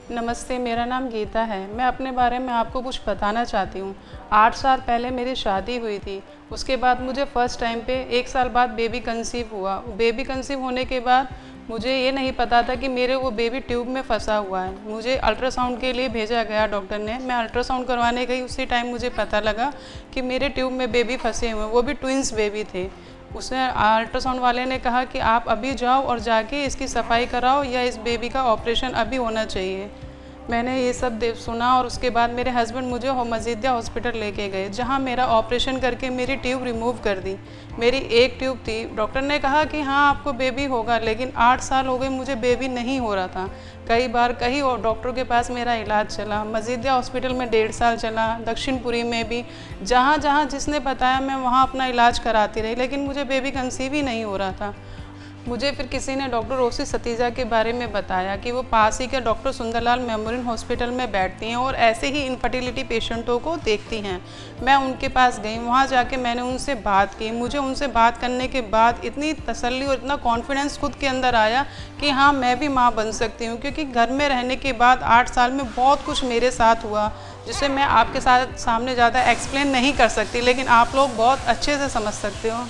नमस्ते, मेरा नाम गीता है। मैं अपने बारे में आपको कुछ बताना चाहती हूँ। 8 साल पहले मेरी शादी हुई थी। उसके बाद मुझे फ़र्स्ट टाइम पे 1 साल बाद बेबी कंसीव हुआ। बेबी कंसीव होने के बाद मुझे ये नहीं पता था कि मेरे वो बेबी ट्यूब में फंसा हुआ है। मुझे अल्ट्रासाउंड के लिए भेजा गया डॉक्टर ने। मैं अल्ट्रासाउंड करवाने गई, उसी टाइम मुझे पता लगा कि मेरे ट्यूब में बेबी फंसे हुए हैं, वो भी ट्विंस बेबी थे। उसने अल्ट्रासाउंड वाले ने कहा कि आप अभी जाओ और जाके इसकी सफाई कराओ या इस बेबी का ऑपरेशन अभी होना चाहिए। मैंने ये सब सुना और उसके बाद मेरे हस्बैंड मुझे मजीदिया हॉस्पिटल लेके गए, जहाँ मेरा ऑपरेशन करके मेरी ट्यूब रिमूव कर दी। मेरी एक ट्यूब थी। डॉक्टर ने कहा कि हाँ आपको बेबी होगा, लेकिन 8 साल हो गए मुझे बेबी नहीं हो रहा था। कई बार कई और डॉक्टरों के पास मेरा इलाज चला। मजीदिया हॉस्पिटल में 1.5 साल चला, दक्षिणपुरी में भी, जहाँ जहाँ जिसने बताया मैं वहाँ अपना इलाज कराती रही, लेकिन मुझे बेबी कंसीव ही नहीं हो रहा था। मुझे फिर किसी ने डॉक्टर रोसी सतीजा के बारे में बताया कि वो पास ही के डॉक्टर सुंदरलाल मेमोरियल हॉस्पिटल में बैठती हैं और ऐसे ही इनफर्टिलिटी पेशेंटों को देखती हैं। मैं उनके पास गई, वहाँ जाके मैंने उनसे बात की। मुझे उनसे बात करने के बाद इतनी तसल्ली और इतना कॉन्फिडेंस खुद के अंदर आया कि हाँ मैं भी माँ बन सकती हूँ, क्योंकि घर में रहने के बाद 8 साल में बहुत कुछ मेरे साथ हुआ जिसे मैं आपके साथ सामने ज़्यादा एक्सप्लेन नहीं कर सकती, लेकिन आप लोग बहुत अच्छे से समझ सकते हो।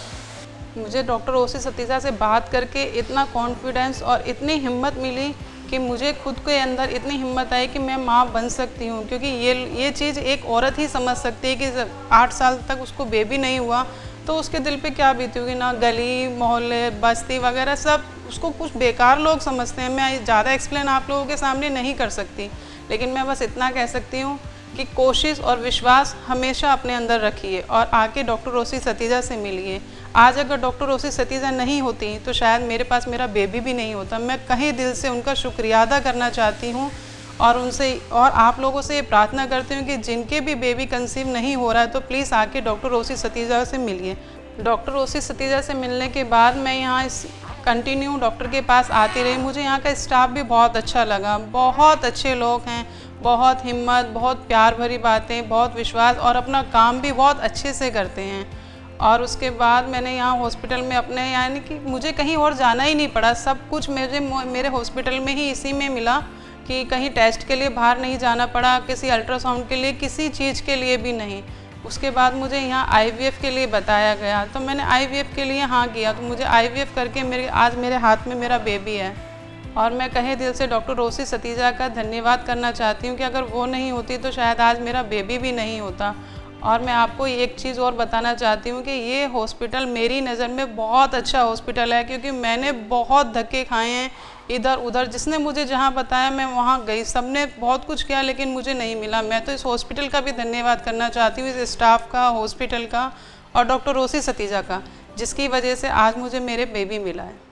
मुझे डॉक्टर रोसी सतीजा से बात करके इतना कॉन्फिडेंस और इतनी हिम्मत मिली कि मुझे खुद के अंदर इतनी हिम्मत आई कि मैं माँ बन सकती हूँ, क्योंकि ये चीज़ एक औरत ही समझ सकती है कि 8 साल तक उसको बेबी नहीं हुआ तो उसके दिल पे क्या बीती होगी। ना गली मोहल्ले बस्ती वगैरह सब उसको कुछ बेकार लोग समझते हैं। मैं ज़्यादा एक्सप्लेन आप लोगों के सामने नहीं कर सकती, लेकिन मैं बस इतना कह सकती हूँ कि कोशिश और विश्वास हमेशा अपने अंदर रखिए और आके डॉक्टर रोसी सतीजा से मिलिए। आज अगर डॉक्टर रोसी सतीजा नहीं होती तो शायद मेरे पास मेरा बेबी भी नहीं होता। मैं कहीं दिल से उनका शुक्रिया अदा करना चाहती हूँ और उनसे और आप लोगों से ये प्रार्थना करती हूँ कि जिनके भी बेबी कंसीव नहीं हो रहा है तो प्लीज़ आके डॉक्टर रोसी सतीजा से मिलिए। डॉक्टर रोसी सतीजा से मिलने के बाद मैं यहाँ इस कंटिन्यू डॉक्टर के पास आती रही। मुझे यहाँ का स्टाफ भी बहुत अच्छा लगा, बहुत अच्छे लोग हैं, बहुत हिम्मत, बहुत प्यार भरी बातें, बहुत विश्वास और अपना काम भी बहुत अच्छे से करते हैं। और उसके बाद मैंने यहाँ हॉस्पिटल में अपने यानी कि मुझे कहीं और जाना ही नहीं पड़ा। सब कुछ मुझे मेरे हॉस्पिटल में ही इसी में मिला कि कहीं टेस्ट के लिए बाहर नहीं जाना पड़ा, किसी अल्ट्रासाउंड के लिए, किसी चीज़ के लिए भी नहीं। उसके बाद मुझे यहाँ IVF के लिए बताया गया तो मैंने IVF के लिए हाँ किया, तो मुझे IVF करके आज मेरे हाथ में मेरा बेबी है। और मैं कहे दिल से डॉक्टर रोसी सतीजा का धन्यवाद करना चाहती हूँ कि अगर वो नहीं होती तो शायद आज मेरा बेबी भी नहीं होता। और मैं आपको एक चीज़ और बताना चाहती हूँ कि ये हॉस्पिटल मेरी नज़र में बहुत अच्छा हॉस्पिटल है, क्योंकि मैंने बहुत धक्के खाए हैं इधर उधर। जिसने मुझे जहाँ बताया मैं वहाँ गई, सबने बहुत कुछ किया लेकिन मुझे नहीं मिला। मैं तो इस हॉस्पिटल का भी धन्यवाद करना चाहती हूँ, इस स्टाफ का, हॉस्पिटल का और डॉक्टर रोसी सतीजा का, जिसकी वजह से आज मुझे मेरे बेबी मिला है।